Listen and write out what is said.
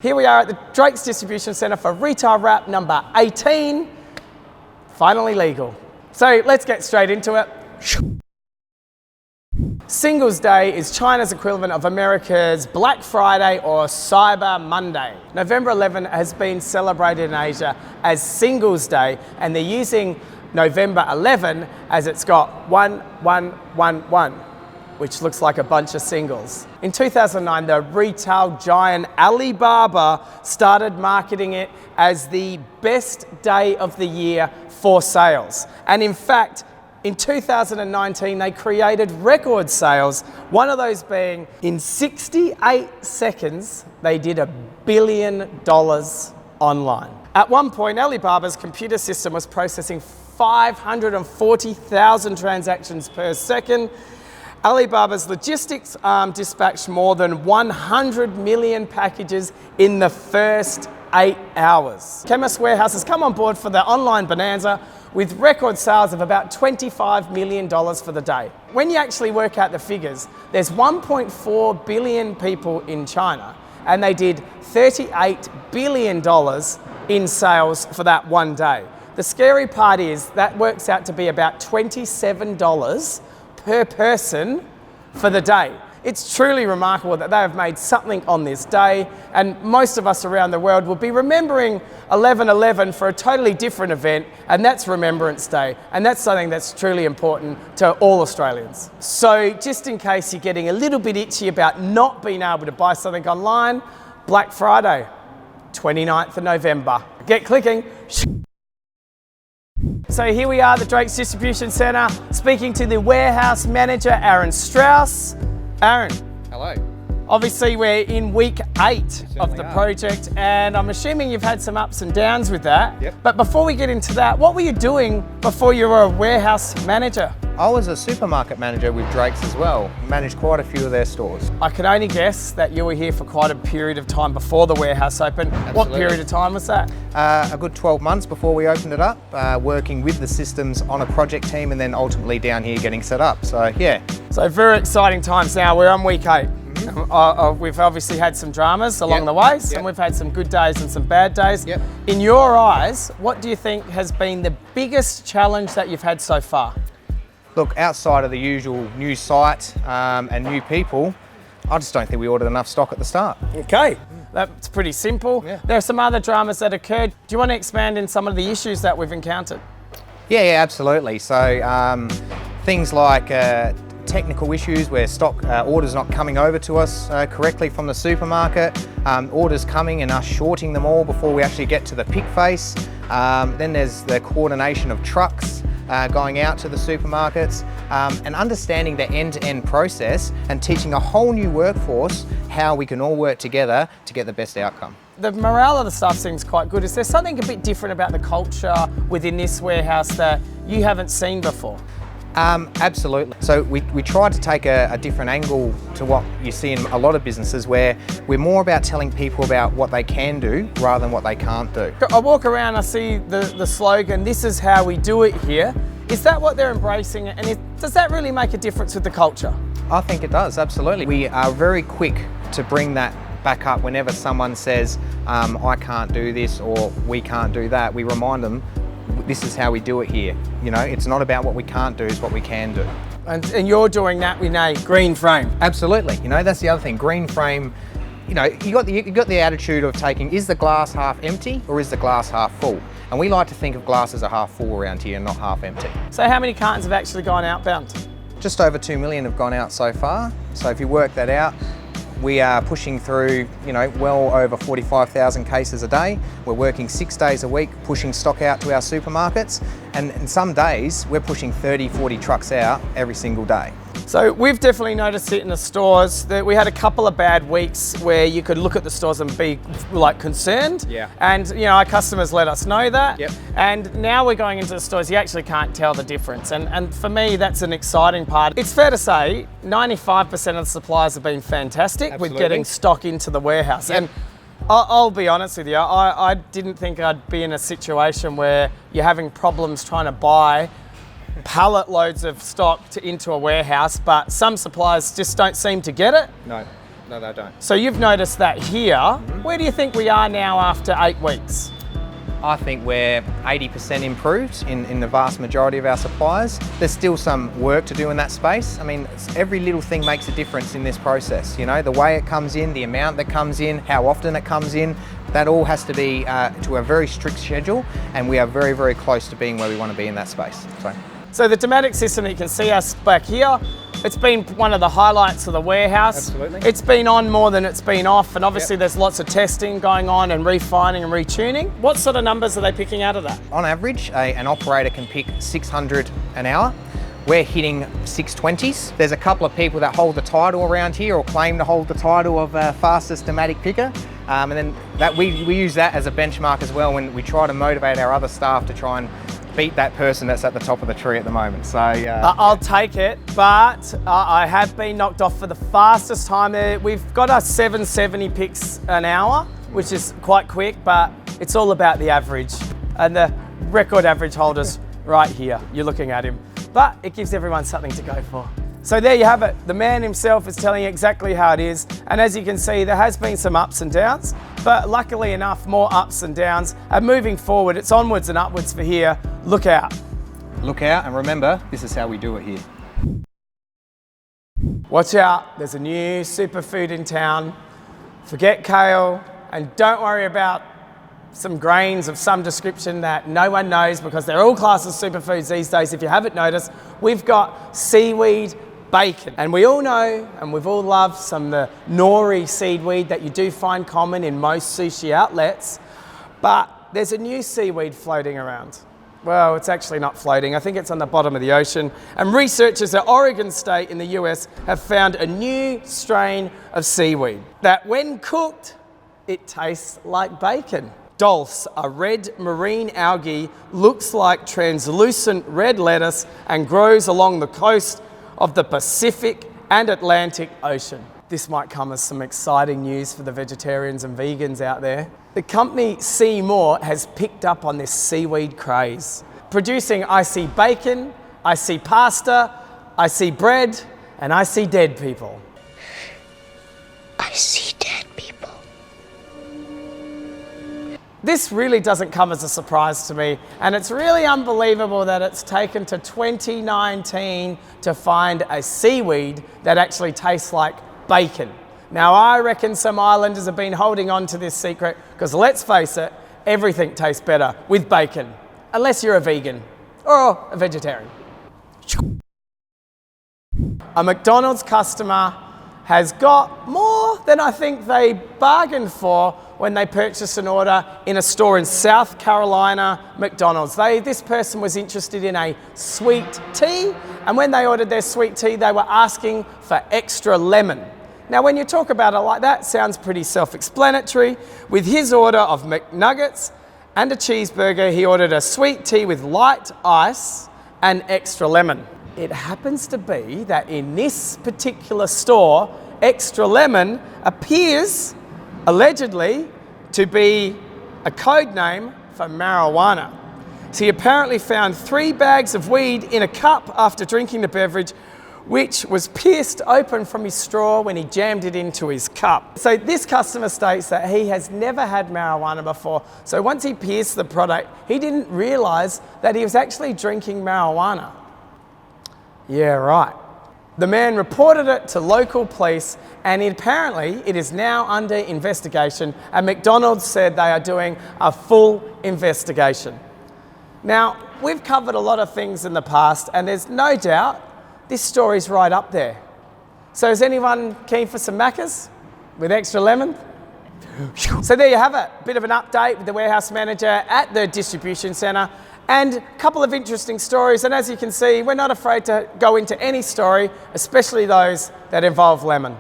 Here we are at the Drake's Distribution Centre for Retail Wrap number 18, finally legal. So let's get straight into it. Singles Day is China's equivalent of America's Black Friday or Cyber Monday. November 11 has been celebrated in Asia as Singles Day, and they're using November 11 as it's got 1111, which looks like a bunch of singles. In 2009, the retail giant Alibaba started marketing it as the best day of the year for sales. And in fact, in 2019, they created record sales, one of those being in 68 seconds, they did $1 billion online. At one point, Alibaba's computer system was processing 540,000 transactions per second. Alibaba's logistics arm dispatched more than 100 million packages in the first 8 hours. Chemist Warehouse has come on board for the online bonanza with record sales of about $25 million for the day. When you actually work out the figures, there's 1.4 billion people in China, and they did $38 billion in sales for that one day. The scary part is that works out to be about $27 per person for the day. It's truly remarkable that they have made something on this day, and most of us around the world will be remembering 11/11 for a totally different event, and that's Remembrance Day, and that's something that's truly important to all Australians. So just in case you're getting a little bit itchy about not being able to buy something online, Black Friday, 29th of November. Get clicking. So here we are at the Drake's Distribution Centre, speaking to the warehouse manager, Aaron Strauss. Aaron. Hello. Obviously we're in week 8 of the project, and I'm assuming you've had some ups and downs with that. Yep. But before we get into that, what were you doing before you were a warehouse manager? I was a supermarket manager with Drake's as well. Managed quite a few of their stores. I can only guess that you were here for quite a period of time before the warehouse opened. Absolutely. What period of time was that? A good 12 months before we opened it up, working with the systems on a project team and then ultimately down here getting set up. So yeah. So very exciting times now. We're on week 8. We've obviously had some dramas along the way, and we've had some good days and some bad days. Yep. In your eyes, what do you think has been the biggest challenge that you've had so far? Look, outside of the usual new site and new people, I just don't think we ordered enough stock at the start. Okay, that's pretty simple. Yeah. There are some other dramas that occurred. Do you want to expand in some of the issues that we've encountered? Yeah, absolutely. So things like technical issues where stock orders not coming over to us correctly from the supermarket, orders coming and us shorting them all before we actually get to the pick face. Then there's the coordination of trucks going out to the supermarkets, and understanding the end-to-end process and teaching a whole new workforce how we can all work together to get the best outcome. The morale of the staff seems quite good. Is there something a bit different about the culture within this warehouse that you haven't seen before? Absolutely. So we try to take a different angle to what you see in a lot of businesses, where we're more about telling people about what they can do rather than what they can't do. I walk around, I see the slogan, "This is how we do it here." Is that what they're embracing, and does that really make a difference with the culture? I think it does, absolutely. We are very quick to bring that back up whenever someone says, I can't do this or we can't do that. We remind them, this is how we do it here. You know, it's not about what we can't do, it's what we can do. And you're doing that with a green frame. Absolutely. You know, that's the other thing. Green frame, you know, you got the attitude of taking, is the glass half empty or is the glass half full? And we like to think of glass as a half full around here, not half empty. So how many cartons have actually gone outbound? Just over 2 million have gone out so far. So if you work that out, we are pushing through, you know, well over 45,000 cases a day. We're working 6 days a week, pushing stock out to our supermarkets. And some days we're pushing 30, 40 trucks out every single day. So we've definitely noticed it in the stores that we had a couple of bad weeks where you could look at the stores and be like concerned. Yeah. And you know, our customers let us know that. Yep. And now we're going into the stores, you actually can't tell the difference. And for me, that's an exciting part. It's fair to say 95% of the suppliers have been fantastic. Absolutely. With getting stock into the warehouse. Yep. And I'll be honest with you, I didn't think I'd be in a situation where you're having problems trying to buy pallet loads of stock into a warehouse, but some suppliers just don't seem to get it. No. No, they don't. So you've noticed that here. Where do you think we are now after 8 weeks? I think we're 80% improved in the vast majority of our suppliers. There's still some work to do in that space. I mean, every little thing makes a difference in this process. You know, the way it comes in, the amount that comes in, how often it comes in, that all has to be to a very strict schedule, and we are very, very close to being where we want to be in that space. So the Dematic system, you can see us back here. It's been one of the highlights of the warehouse. Absolutely. It's been on more than it's been off, and obviously there's lots of testing going on and refining and retuning. What sort of numbers are they picking out of that? On average, an operator can pick 600 an hour. We're hitting 620s. There's a couple of people that hold the title around here or claim to hold the title of fastest Dematic picker. And then we use that as a benchmark as well when we try to motivate our other staff to try and beat that person that's at the top of the tree at the moment. So I'll take it, but I have been knocked off for the fastest time there. We've got a 770 picks an hour, which is quite quick, but it's all about the average. And the record average holder's right here. You're looking at him. But it gives everyone something to go for. So there you have it. The man himself is telling you exactly how it is. And as you can see, there has been some ups and downs, but luckily enough, more ups and downs. And moving forward, it's onwards and upwards for here. Look out. look out, and remember, this is how we do it here. Watch out, there's a new superfood in town. Forget kale, and don't worry about some grains of some description that no one knows because they're all classed as superfoods these days. If you haven't noticed, we've got seaweed bacon. And we all know, and we've all loved some of the nori seaweed that you do find common in most sushi outlets, but there's a new seaweed floating around. Well, it's actually not floating. I think it's on the bottom of the ocean. And researchers at Oregon State in the US have found a new strain of seaweed that when cooked, it tastes like bacon. Dulse, a red marine algae, looks like translucent red lettuce and grows along the coast of the Pacific and Atlantic Ocean. This might come as some exciting news for the vegetarians and vegans out there. The company Seymour has picked up on this seaweed craze, producing I see bacon, I see pasta, I see bread, and I see dead people. I see dead people. This really doesn't come as a surprise to me, and it's really unbelievable that it's taken to 2019 to find a seaweed that actually tastes like bacon. Now, I reckon some islanders have been holding on to this secret because let's face it, everything tastes better with bacon, unless you're a vegan or a vegetarian. A McDonald's customer has got more than I think they bargained for when they purchased an order in a store in South Carolina, McDonald's. This person was interested in a sweet tea, and when they ordered their sweet tea, they were asking for extra lemon. Now, when you talk about it like that, it sounds pretty self-explanatory. With his order of McNuggets and a cheeseburger, he ordered a sweet tea with light ice and extra lemon. It happens to be that in this particular store, extra lemon appears, allegedly, to be a code name for marijuana. So he apparently found 3 bags of weed in a cup after drinking the beverage, which was pierced open from his straw when he jammed it into his cup. So this customer states that he has never had marijuana before. So once he pierced the product, he didn't realize that he was actually drinking marijuana. Yeah, right. The man reported it to local police, and apparently it is now under investigation, and McDonald's said they are doing a full investigation. Now, we've covered a lot of things in the past, and there's no doubt this story's right up there. So is anyone keen for some Maccas with extra lemon? So there you have it, a bit of an update with the warehouse manager at the distribution centre, and a couple of interesting stories. And as you can see, we're not afraid to go into any story, especially those that involve lemon.